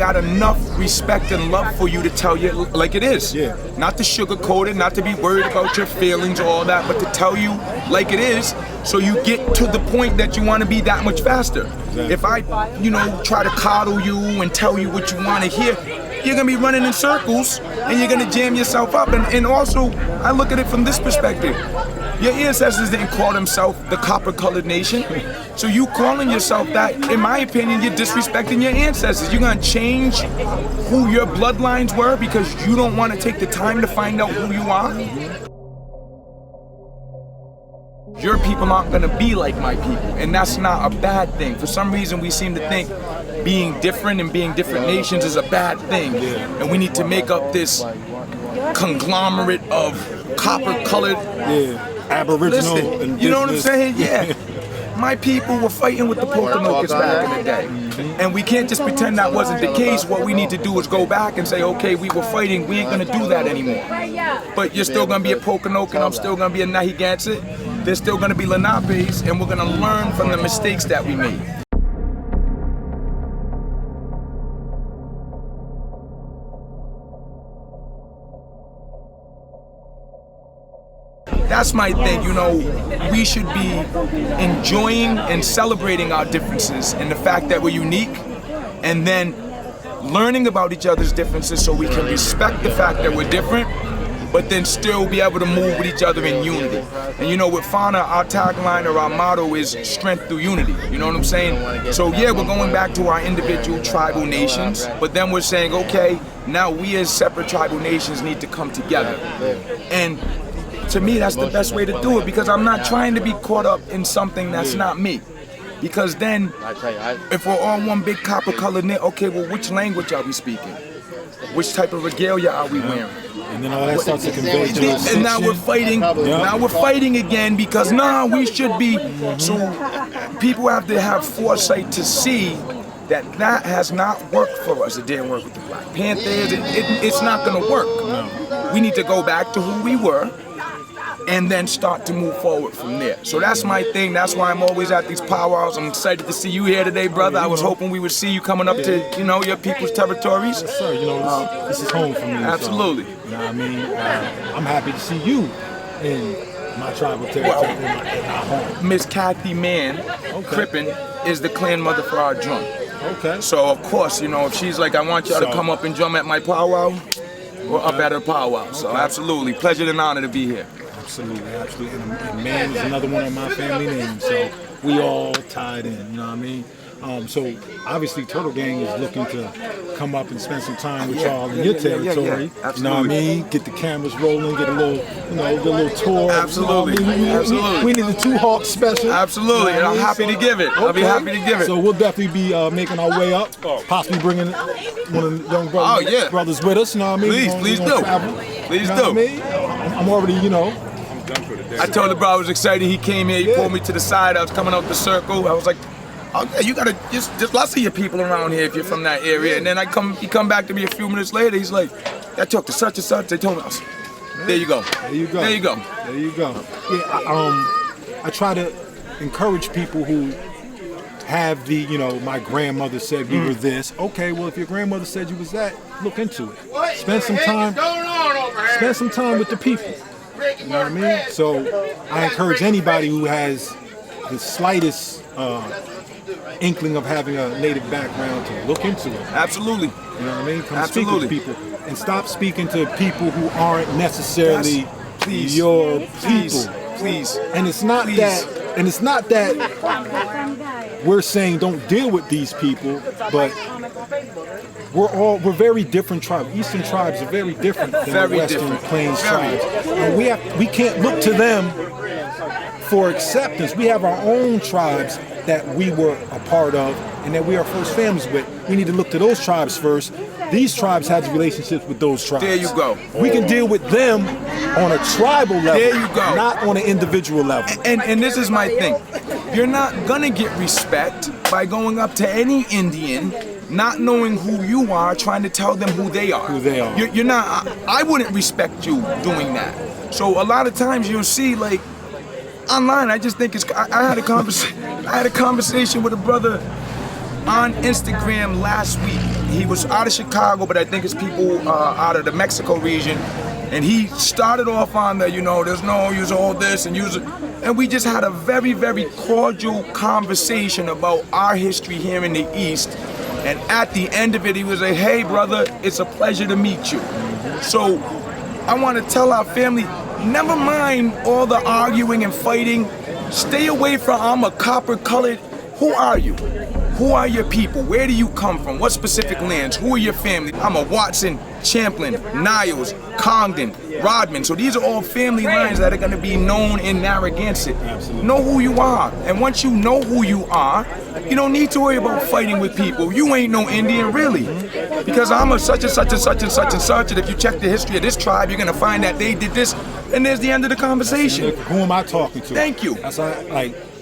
got enough respect and love for you to tell you like it is. Yeah. Not to sugarcoat it, not to be worried about your feelings or all that, but to tell you like it is, so you get to the point that you want to be that much faster. Exactly. If I, try to coddle you and tell you what you want to hear, you're gonna be running in circles and you're gonna jam yourself up. And also, I look at it from this perspective. Your ancestors didn't call themselves the copper-colored nation. So you calling yourself that, in my opinion, you're disrespecting your ancestors. You're gonna change who your bloodlines were because you don't want to take the time to find out who you are? Your people aren't gonna be like my people, and that's not a bad thing. For some reason, we seem to think being different and being different nations is a bad thing. And we need to make up this conglomerate of copper-colored Aboriginal, listen, you know what I'm saying? Yeah. My people were fighting with the Poconokas back in the day. And we can't just pretend that wasn't the case. What we need to do is go back and say, okay, we were fighting, we ain't gonna do that anymore. But you're still gonna be a Pokanokan, I'm still gonna be a Nahiganset, there's still gonna be Lenapes, and we're gonna learn from the mistakes that we made. That's my thing, we should be enjoying and celebrating our differences and the fact that we're unique, and then learning about each other's differences so we can respect the fact that we're different, but then still be able to move with each other in unity. And with Fauna, our tagline or our motto is strength through unity, you know what I'm saying? So yeah, we're going back to our individual tribal nations, but then we're saying, okay, now we as separate tribal nations need to come together. And to me, that's the best way to do it, because I'm not trying to be caught up in something that's not me. Because then, if we're all one big copper-colored knit, okay, well, which language are we speaking? Which type of regalia are we wearing? And then all that starts to convey jurisdiction. And now we're fighting. Now we're fighting again because we should be. So people have to have foresight to see that has not worked for us. It didn't work with the Black Panthers. It's not going to work. We need to go back to who we were and then start to move forward from there. So that's my thing. That's why I'm always at these powwows. I'm excited to see you here today, brother. I was hoping we would see you coming up to, your people's territories. Yes, sir. This is home for me. Absolutely. So, you know what I mean? I'm happy to see you in my tribal territory, in my home. Miss Kathy Mann Crippen is the clan mother for our drum. Okay. So of course, if she's like, I want y'all to come up and drum at my powwow, we're up at her powwow. So absolutely, pleasure and honor to be here. Absolutely. And Man is another one of my family names, so we all tied in, you know what I mean? So obviously Turtle Gang is looking to come up and spend some time with y'all in your territory. You know what I mean? Get the cameras rolling, get a little, get a little tour. Absolutely. Absolutely. We need a Two Hawks special. Absolutely. And I'm happy to give it. Okay. I'll be happy to give it. So we'll definitely be making our way up, possibly bringing one of the young brothers with us. You know what I mean? Please do. Please do. I mean? I'm already, I told the bro I was excited. He came here. He pulled me to the side. I was coming out the circle. I was like, okay, you gotta just lots of your people around here if you're from that area. And then he come back to me a few minutes later. He's like, I talked to such and such. They told me. I was, there you go. There you go. There you go. There you go. Yeah, I try to encourage people who have the, my grandmother said we were this. Okay, well, if your grandmother said you was that, look into it. Spend some time. Spend some time with the people. You know what I mean? So I encourage anybody who has the slightest inkling of having a native background to look into it. Absolutely. You know what I mean? Come speak with people. And stop speaking to people who aren't necessarily your people. Please. And it's not that we're saying don't deal with these people, but we're very different tribes. Eastern tribes are very different than the Western Plains tribes. And we can't look to them for acceptance. We have our own tribes that we were a part of and that we are first families with. We need to look to those tribes first. These tribes have relationships with those tribes. There you go. We can deal with them on a tribal level, there you go, not on an individual level. And this is my thing. You're not gonna get respect by going up to any Indian, not knowing who you are, trying to tell them who they are. You're not. I wouldn't respect you doing that. So a lot of times you'll see, like, online, I just think it's. I had a conversation with a brother on Instagram last week. He was out of Chicago, but I think it's people out of the Mexico region. And he started off on the, there's no use all this and use it. And we just had a very, very cordial conversation about our history here in the East. And at the end of it, he was like, hey, brother, it's a pleasure to meet you. So I want to tell our family, never mind all the arguing and fighting. Stay away from, I'm a copper-colored. Who are you? Who are your people? Where do you come from? What specific lands? Who are your family? I'm a Watson, Champlin, Niles, Congdon, Rodman. So these are all family lines that are going to be known in Narragansett. Absolutely. Know who you are. And once you know who you are, you don't need to worry about fighting with people. You ain't no Indian, really. Because I'm a such and such and such and such and such. And if you check the history of this tribe, you're going to find that they did this. And there's the end of the conversation. Who am I talking to? Thank you. That's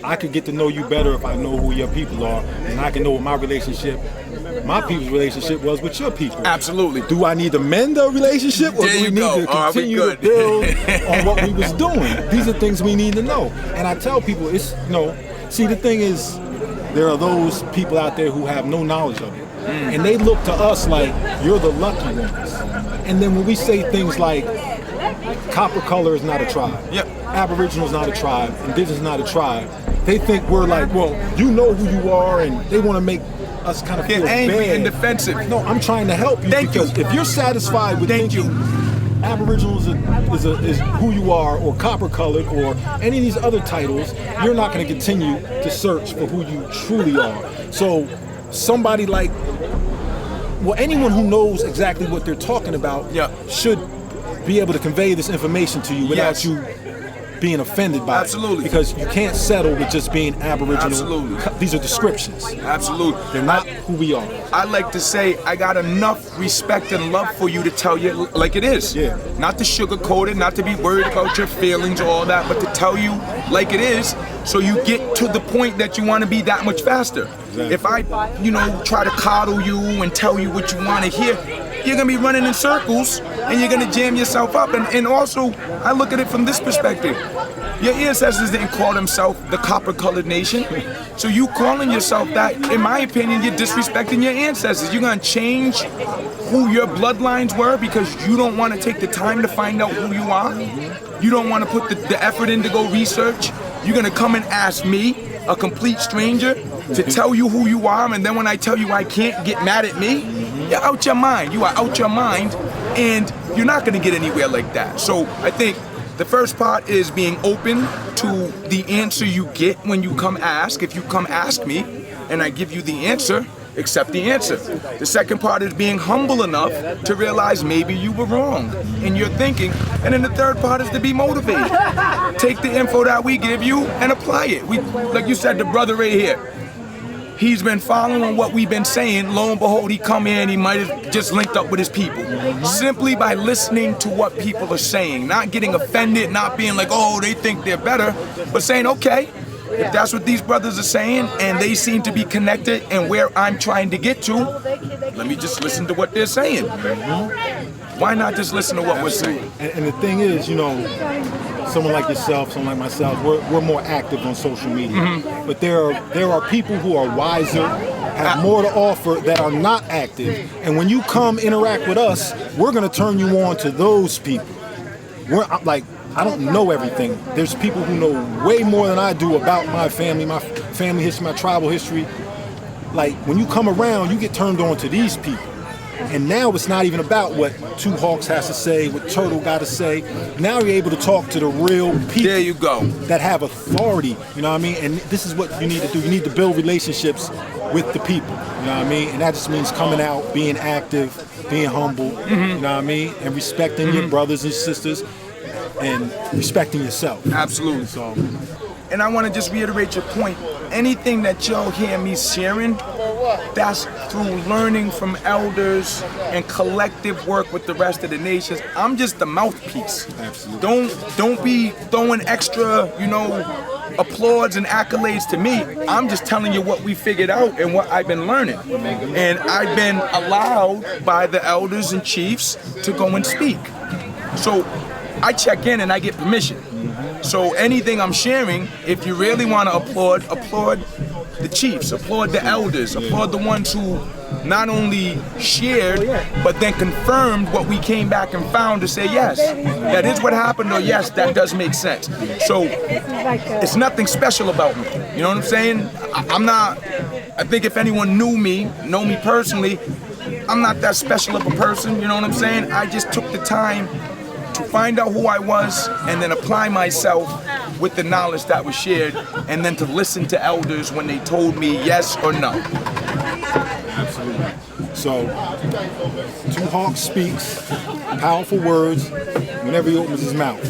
I could get to know you better if I know who your people are, and I can know what my people's relationship was with your people. Absolutely. Do I need to mend a relationship, or do we need to continue to build on what we was doing? These are things we need to know. And I tell people, see, the thing is, there are those people out there who have no knowledge of it. And they look to us like, you're the lucky ones. And then when we say things like, copper color is not a tribe. Yep. Aboriginal is not a tribe. Indigenous is not a tribe. They think we're like, well, you know who you are, and they want to make us kind of feel angry bad and defensive. No, I'm trying to help you because if you're satisfied with thinking Aboriginal is who you are, or copper colored, or any of these other titles, you're not going to continue to search for who you truly are. So somebody like, anyone who knows exactly what they're talking about should be able to convey this information to you without you being offended by it. Because you can't settle with just being Aboriginal. Absolutely. These are descriptions. Absolutely. They're not who we are. I like to say I got enough respect and love for you to tell you like it is. Yeah. Not to sugarcoat it, not to be worried about your feelings or all that, but to tell you like it is so you get to the point that you want to be that much faster. Exactly. If I, try to coddle you and tell you what you want to hear, you're going to be running in circles and you're going to jam yourself up. And also, I look at it from this perspective. Your ancestors didn't call themselves the copper-colored nation. So you calling yourself that, in my opinion, you're disrespecting your ancestors. You're going to change who your bloodlines were because you don't want to take the time to find out who you are. You don't want to put the effort in to go research. You're going to come and ask me, a complete stranger, to tell you who you are, and then when I tell you I can't, get mad at me. You're out your mind. You are out your mind, and you're not going to get anywhere like that. So I think the first part is being open to the answer you get when you come ask. If you come ask me and I give you the answer, accept the answer. The second part is being humble enough to realize maybe you were wrong in your thinking. And then the third part is to be motivated. Take the info that we give you and apply it. Like you said, the brother right here, he's been following what we've been saying. Lo and behold, he come in, he might have just linked up with his people. Simply by listening to what people are saying, not getting offended, not being like, oh, they think they're better, but saying, okay, if that's what these brothers are saying and they seem to be connected and where I'm trying to get to, let me just listen to what they're saying. Why not just listen to what we're saying? And the thing is, someone like yourself, someone like myself, we're more active on social media. But there are people who are wiser, have more to offer, that are not active. And when you come interact with us, we're going to turn you on to those people. I don't know everything. There's people who know way more than I do about my family history, my tribal history. Like, when you come around, you get turned on to these people. And now it's not even about what Two Hawks has to say, what Turtle got to say. Now you're able to talk to the real people. There you go. That have authority, you know what I mean? And this is what you need to do. You need to build relationships with the people, you know what I mean? And that just means coming out, being active, being humble, you know what I mean? And respecting your brothers and sisters and respecting yourself. Absolutely. So, and I want to just reiterate your point. Anything that y'all hear me sharing, that's through learning from elders and collective work with the rest of the nations. I'm just the mouthpiece. Absolutely. Don't be throwing extra, applauds and accolades to me. I'm just telling you what we figured out and what I've been learning. And I've been allowed by the elders and chiefs to go and speak. So I check in and I get permission. So anything I'm sharing, if you really want to applaud, the chiefs, applaud the elders, applaud the ones who not only shared, but then confirmed what we came back and found to say, yes, that is what happened, or yes, that does make sense. So it's nothing special about me. You know what I'm saying? I'm not, I think if anyone know me personally, I'm not that special of a person, you know what I'm saying? I just took the time to find out who I was and then apply myself with the knowledge that was shared, and then to listen to elders when they told me yes or no. Absolutely. So, Two Hawks speaks powerful words whenever he opens his mouth.